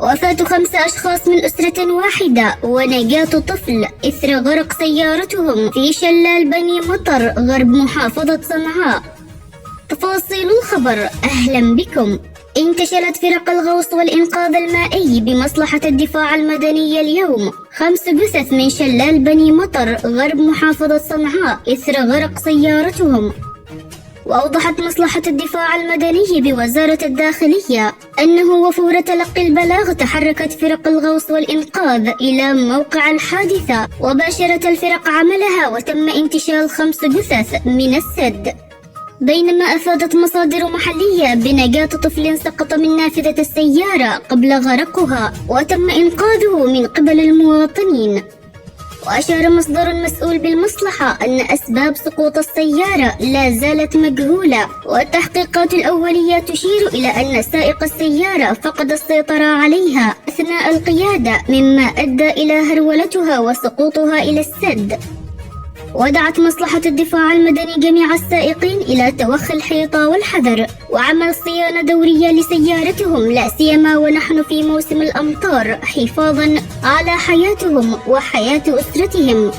وفاة 5 أشخاص من أسرة واحدة ونجاة طفل إثر غرق سيارتهم في شلال بني مطر غرب محافظة صنعاء. تفاصيل الخبر. أهلا بكم. انتشلت فرق الغوص والإنقاذ المائي بمصلحة الدفاع المدني اليوم 5 جثث من شلال بني مطر غرب محافظة صنعاء إثر غرق سيارتهم. وأوضحت مصلحة الدفاع المدني بوزارة الداخلية أنه وفور تلقي البلاغ تحركت فرق الغوص والإنقاذ إلى موقع الحادثة، وباشرت الفرق عملها وتم انتشال 5 جثث من السد. بينما أفادت مصادر محلية بنجاة طفل سقط من نافذة السيارة قبل غرقها وتم إنقاذه من قبل المواطنين. وأشار مصدر مسؤول بالمصلحة أن أسباب سقوط السيارة لا زالت مجهولة، والتحقيقات الأولية تشير إلى أن سائق السيارة فقد السيطرة عليها أثناء القيادة مما أدى إلى هرولتها وسقوطها إلى السد. ودعت مصلحة الدفاع المدني جميع السائقين إلى توخي الحيطة والحذر وعمل صيانة دورية لسيارتهم، لا سيما ونحن في موسم الأمطار، حفاظا على حياتهم وحياة أسرتهم.